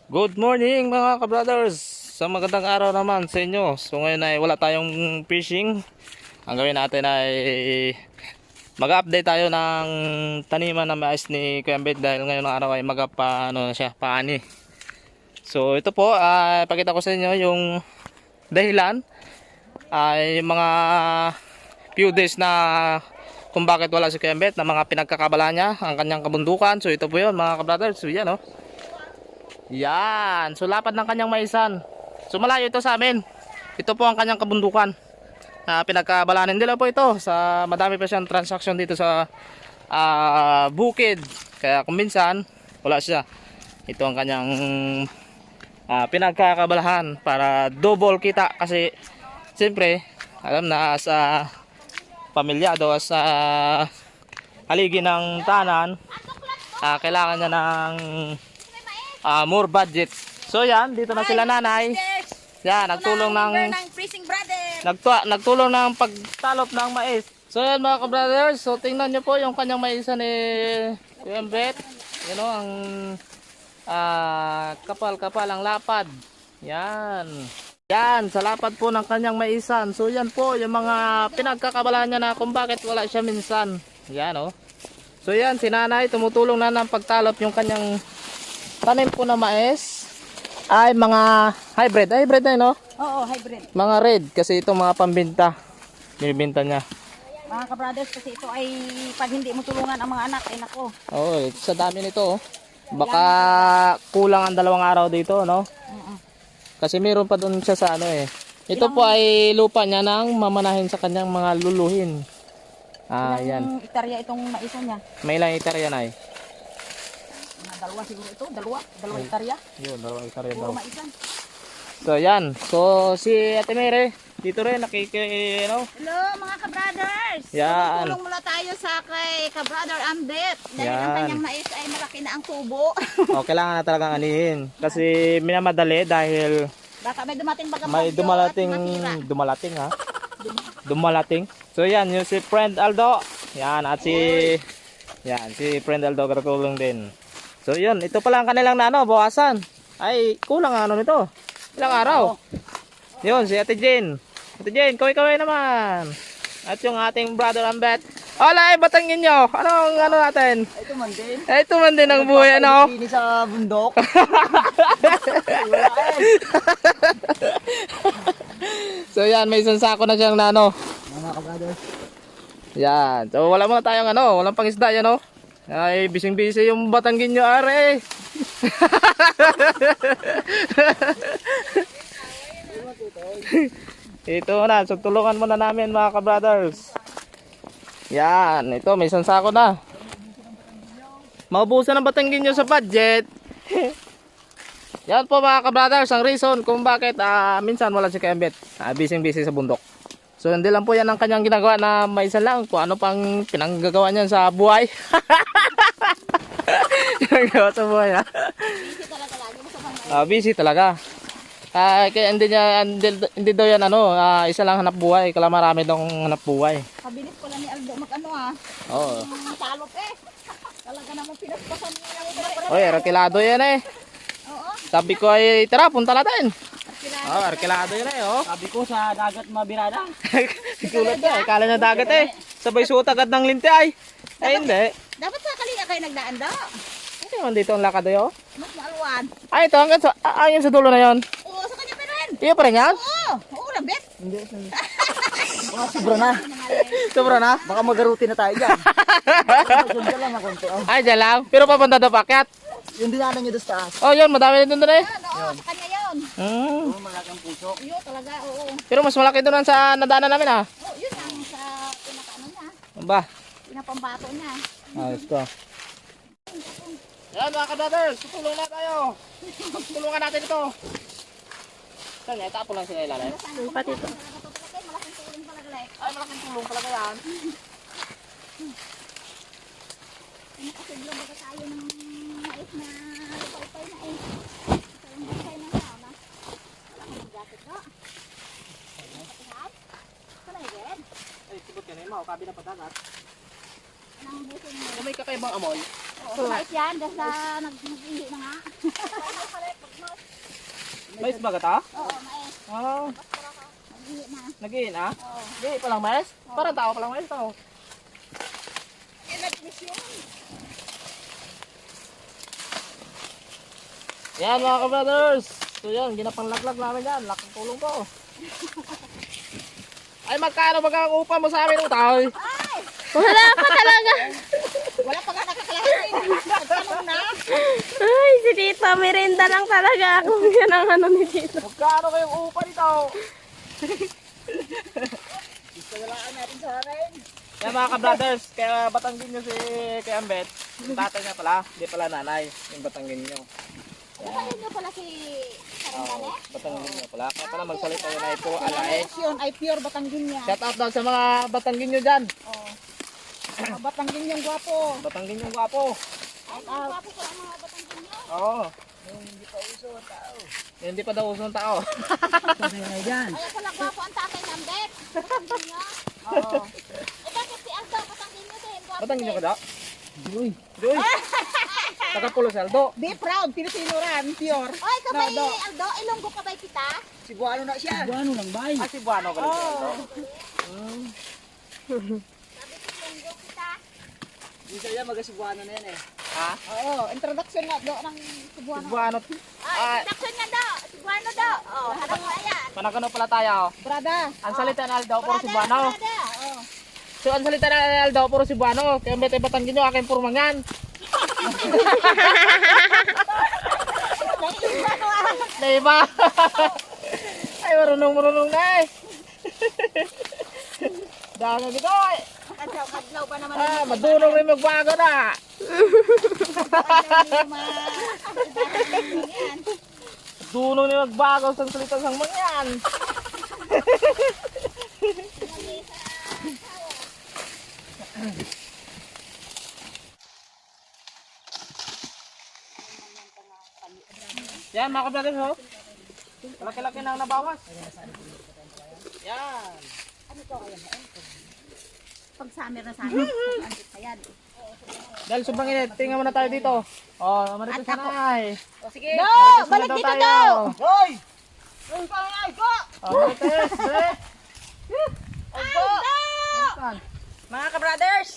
Good morning mga ka-brothers. Sa magandang araw naman sa inyo. So ngayon ay wala tayong fishing. Ang gawin natin ay mag-update tayo ng taniman na mais ni Kuya Bet dahil ngayon ang araw ay paani. So ito po ay pakita ko sa inyo yung dahilan ay mga few days na kung bakit wala si Kuya Bet na mga pinagkakabala niya ang kanyang kabundukan. So ito po yun mga ka-brothers. So yan Yan, so lapad ng kanyang maisan. So malayo ito sa amin. Ito po ang kanyang kabundukan. Pinagkabalanin nila po ito sa madami pa siyang transaction dito sa bukid. Kaya kung minsan wala siya. Ito ang kanyang pinagkakabalahan para double kita kasi siyempre alam na sa pamilya do sa haligi ng tanan kailangan niya ng more budget. So yan, dito na sila nanay. Yan, nagtulong nagtulong ng pagtalop ng mais. So yan mga ka-brothers, so tingnan nyo po yung kanyang maisan ni Kuya Bet. Yan o, ang kapal-kapal ang lapad. Yan. Yan, sa lapad po ng kanyang maisan. So yan po, yung mga pinagkakabalaan niya na kung bakit wala siya minsan. Yan o. So yan, si nanay tumutulong na ng pagtalop yung kanyang tanim po na mais ay mga hybrid. Hybrid na no? Oo, hybrid. Mga red kasi ito mga pambinta. Binibenta niya. Mga ka-brothers, kasi ito ay pag hindi mo tulungan ang mga anak, ay nako. Oo, sa dami nito. Baka kulang ang 2 araw dito, no? Kasi meron pa doon siya sa ano eh. Ito po ay lupa niya nang mamanahin sa kanyang mga luluhin. Yan. Ilang hektarya itong maisa niya? May ilang hektarya na eh. Dalawa siguro ito, dalawa hektarya. Yun, 2 hektarya Puro daw. maisan. So yan. So si Ate Mere dito rin Hello mga ka-brothers. Yan. Tulong mula tayo sa kay ka-brother Ambet. Dahil Yan. ang kanyang mais ay malaki na ang tubo. Kailangan na talagang anihin. Kasi minamadali dahil Baka may dumating bagang may bagyo dumalating, at masira. dumalating. So yan, yung si Friend Aldo. Yan, at si Friend Aldo katulong din. So yun, ito pala ang kanilang bawasan. Ay, kulang ang nito. Ilang araw. Yun, si Ate Jane. Ate Jane, kaway-kaway naman. At yung ating brother Ambet. Hola, batangin nyo. Anong natin? Ito man din. Ito man din ang buhay, ano? Ini sa bundok. So yan, may isang sako na siyang Mga ka-brothers. Yan. So wala muna tayong walang pangisda yan Ay, bising-busy yung batanggin nyo, are. Ito na, so tulungan muna namin mga ka-brothers. Yan, ito may isang sako na. Maubusan ng batanggin nyo sa budget. Yan po mga ka-brothers, ang reason kung bakit minsan wala si Kuya Bet. Bising-busy sa bundok. So hindi lang po yan ang kanyang ginagawa na may isa lang kung ano pang pinanggagawa niyan sa buhay. Pinanggagawa sa buhay Busy talaga lagi mo sa mga. Busy talaga. Kaya hindi daw yan isa lang hanap buhay, kala marami daw hanap buhay. Kabilis pala ni Aldo Oo. Salot Talaga namang pinaspasan niya lang. Oy, arkilado yan Oo. Sabi ko ay tara, punta natin. Arkilado yan Sabi ko sa dagat mabirada. Gulat ka, kala niya dagat Sabay suot agad ng linti ay. Ay hindi. Dapat sa kalinga kayo nagdaan daw. Hindi man dito ang lakad Mas maalwan. Ay, ito hanggang sa dulo na yon. Oo, sa kanya pa rin. Iyo pa rin yan? Oo, labit. Hindi. Sobra na. Sobra na? Baka magaruti na tayo dyan. Diyan lang ako. Ay, dyan lang. Pero papunta daw pakyat. Yung dinaanan nyo doon sa taas. Oh, yun. Madami rin doon Oo, sa kanya yun. Oo, malaki ang puso. Yun talaga, oo. Pero mas malaki doon sa nadaanan namin Oo, yun ang sa pinakaano niya. Ba? Pinapambato niya. Ayos to. Yan mga ka-brothers, tutulong na tayo. Tulungan natin ito. Saan niya? Tapo lang sila ilalim. Pati ito. Malaking tulong talaga like. Ay, malaking tulong talaga yan. Nakasiglo baga tayo ng mais na lupay-pay na Ito yung bukay na sana. Wala kang mag-jacket ko. Patihan? Saan ay red? Ay, sibot ka na yung kabi na padagat. Anong busin mo? May kakaibang amoy. Oo, mais yan. Dahil sa nag-ihi na nga. Mais ba gata? Oo, mais. Ah, Para ka. Mag-ihi na. nagiin ah. Oo. Hindi pa lang mais. Parang tao pa lang mais tao. Yan mga ka-brothers. So yan, ginapanglaglag namin yan. Laking tulong po. Ay magkano ang upa mo sa amin utay? Ay! Wala pa talaga. Wala pa nga nakakalahari. Nagtanong na. Ay, si Tito, merenda lang talaga ako. Yan ang ano ni Tito. Magkano kayong upa nito? Gusto nalaan natin sa akin. Yan mga ka-brothers, kaya batanggin nyo si kay Ambet. Yung tatay niya pala, hindi pala nanay. Yung batanggin nyo. Kapatid niyo pala si Karangane? Batanggin nyo pala. Kaya pala magsalita yun ay po alay. Yun ay pure Batanggin niya. Shout out daw sa mga batanggin nyo dyan. Oo. Mga Batanggin niyang gwapo. Batanggin yung gwapo. Ay, mga gwapo pala ang mga Batanggin niyo. Oo. Hindi pa daw uso ng tao. Ay, pala gwapo ang tatay ng Bet. Batanggin niyo. Oo. Eh, bakit si Aldo Batanggin niyo din? Gwapo Batanggin nyo din. ka daw? Joy. Taga Pulo Saldo. Be proud, Pilipino-ran, pure. Oy, kabay No, Aldo, ilonggo kabay kita. Cebuano na siya. Ah, si Buano ka rin Saldo. Sabi ko ilonggo kita. Hindi siya mag-Cebuano na yan eh. Ha? Oo, introduction nga do ng Si Cebuano. Buano. Ah, introduction nga do. Cebuano do. Oh, harap mo ayan. Panagano pala tayo. Brada, Ang salita na Aldo, puro si Buano. Brada. Oh. So ang salita na Aldo, puro si Buano. Kaya mbete batanggin nyo, aking puro mangan. Diba? Ay, marunong na eh. Dami dito eh. Kadlaw pa naman Ah, madunong rin magbago na. yan. Dunong rin magbago sa salita sang mangyan. Yan mga kabrothers ho. Laki-laki na ang nabawas. Yan. Pag summer na sana. Ayan. Dahil sobrang init, tingnan muna tayo dito. Oh, marites na ay. O sige. No, balik dito daw. hoy! Yung pangay ko! Oh, marites, balik. Aldo! Saan? Mga ka-brothers,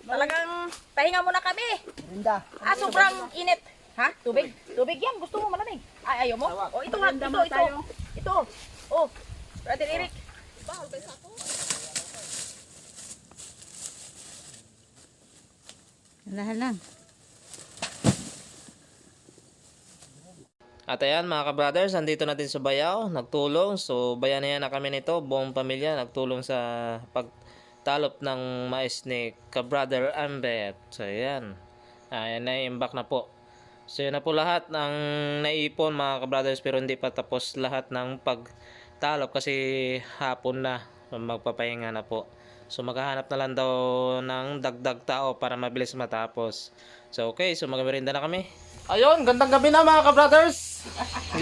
talagang pahinga muna kami. Linda. Sobrang init. Ha? Tubig? Tubig yan. Gusto mo malamig? Ay, ayaw mo? O, ito nga. Ito. Ito. Oh, Brother Eric. Lahat lang. At ayan mga ka-brothers, andito natin sa Bayaw, nagtulong. So bayanihan na kami nito, buong pamilya nagtulong sa pagtalop ng mais ni ka-brother Ambet. So ayan, ayan na-imbak na po. So yun na po lahat ng naipon mga ka-brothers, pero hindi pa tapos lahat ng pagtalop kasi hapon na, magpapahinga na po. So maghahanap na lang daw ng dagdag tao para mabilis matapos. So okay, so magmerienda na kami. Ayun, gandang gabi na mga ka-brothers.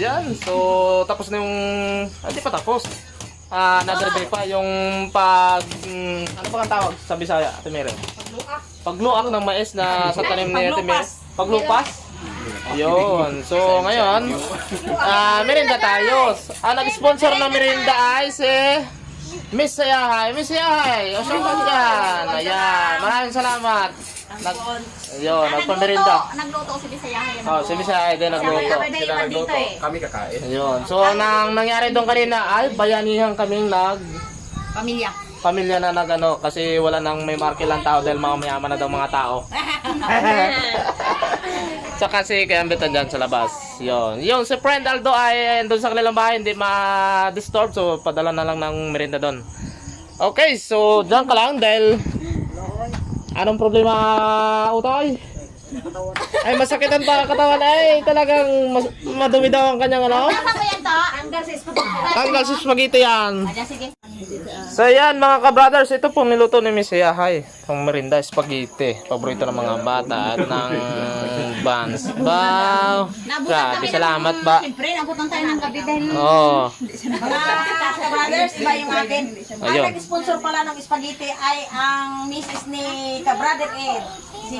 Yan, so tapos na yung, hindi pa tapos. Another day pa yung ano pa ang tawag sa Bisaya, Ate Mary? Pagluak ng mais na sa tanim ni Ate Mary. Paglupas. Yun, so ngayon, merienda tayo. Nag-sponsor ng merienda ay si Miss Sayahay. Miss Sayahay, o siya dyan. Ayan, maraming salamat. Nagpamerinda. Nagluto si Bisayahan. Oh, si Miss Sayahay din nagluto. Sila nagluto. Kami kakain. Ayun. So, nang nangyari doon kanina ay bayanihan kaming Pamilya. pamilya na nagano kasi wala nang may markilang tao dahil mga mayaman na daw mga tao. So kasi kaya ambitan dyan sa labas. Yun. Yung si friend Aldo ay doon sa kanilang bahay hindi ma-disturb so padala na lang ng merienda doon. Okay, so dyan ka lang dahil anong problema utoy? Ay masakit ang katawan ay talagang madumi daw ang kanyang ano? Ano ba yan to? Hanggang sa spaghetti. Tanggal sa spaghetti yan. Ayan, sige. So yan mga ka-brothers, ito po niluto ni Miss Yahay. Ang merinda, spaghetti. Paborito ng mga bata at ng buns. Wow! Grabe, salamat ba? Siyempre, nabutan tayo ng gabi dahil Oo. Mga ka-brothers, iba yung atin. Ang Ayun. nag-sponsor pala ng spaghetti ay ang misis ni ka-brother Ed. Si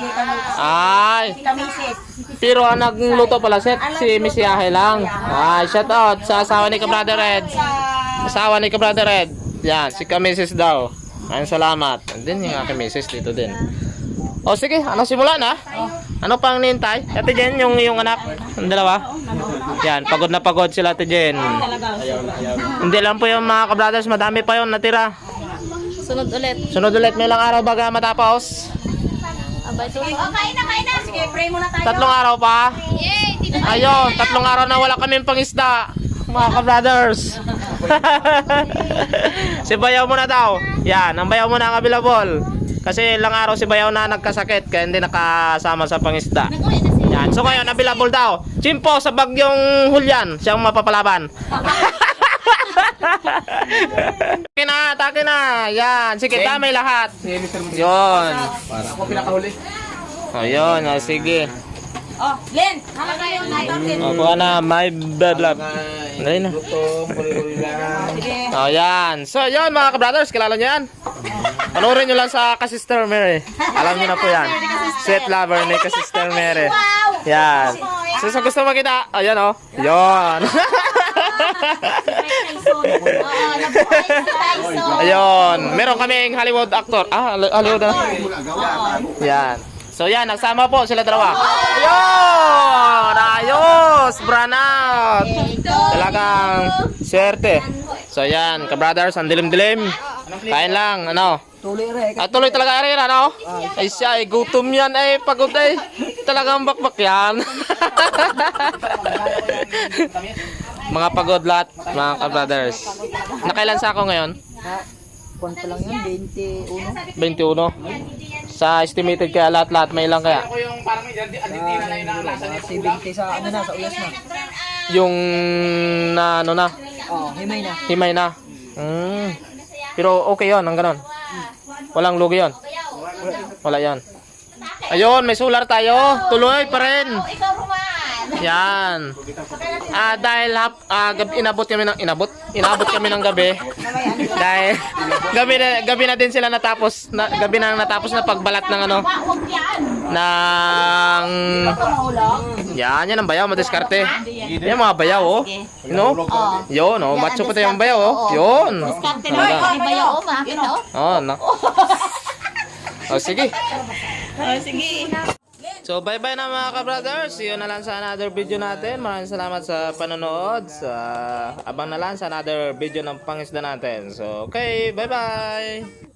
Ay! Kamisis. Pero ang nagluto pala si Miss Yahay lang. Ay, shout out sa asawa ni ka-brother Red. Asawa ni ka-brother Red. Yan, si ka-Mrs. daw. Ayun, salamat. And then yung aking Mrs. dito din. O sige, ano simula na? Ano pang nintay? Ate Jen, yung anak, ang dalawa. Yan, pagod na pagod sila Ate Jen. Hindi lang po yung mga ka-brothers, madami pa yon natira. sunod ulit. Sunod ulit, may ilang araw baga matapos. Sige, kain na. Sige, pray muna tayo. 3 araw pa. Yay! Dito Ayun, 3 araw na wala kaming pangisda. Mga ka-brothers. Si Bayaw muna daw. Yan, ang Bayaw muna ang available. Kasi ilang araw si Bayaw na nagkasakit kaya hindi nakasama sa pangisda. Yan, so ngayon available daw. Chimpo sa bagyong Hulyan, siyang mapapalaban. Atake na. Yan, sige, damay lahat. Yun. Ako pinakahuli. Ayun, sige. Oh, Len, hala kayo na ito. O, kuha na, my bad love. Dali na. Gutom, huli-huli lang. Sige. O, yan. So, yun mga ka-brothers, kilala nyo yan? Panoorin nyo lang sa Ka-Sister Mary. Alam nyo na po yan. Sweet lover ni Ka-Sister Mary. Yan. So, sa gusto makita, ayan o. Yun. Ayun. Meron kaming Hollywood actor. Hollywood na. Yan. So yan, nagsama po sila dalawa. Ayun! Ayos! Branaut! Talagang swerte. So yan, ka-brothers, ang dilim-dilim. Kain lang, ano? Tuloy rin. Tuloy talaga rin, ano? Ay siya, ay gutom yan, ay pagod ay. Talagang bakbak yan. Mga pagod lahat, mga ka-brothers. Nakailan sa ako ngayon? Konti lang yun, 21. 21. Sa estimated kaya lahat-lahat, may ilang kaya? Si 20 sa ano na, sa uyas na. Yung na ano na, Oh, himay na. himay na. Pero okay yon, ang ganon. Walang lugi yon. Wala yon. Ayun, may solar tayo. Tuloy pa rin. Ikaw, Roman. Yan. Dahil inabot kami ng gabi. Dahil gabi na din sila natapos, gabi na natapos na pagbalat ng ano, Huwag yan. ng yan ang bayaw, madiskarte. Yan mga bayaw, oh. You know? Yun, oh. Macho pa tayong bayaw, oh. Yun. Talaga. Bayo, umakit, oh. Oh, na. Oh, sige. Sige. So, bye-bye na mga ka-brothers. See you na lang sa another video natin. Maraming salamat sa panonood. Abang na lang sa another video ng pangisda natin. So, okay. Bye-bye.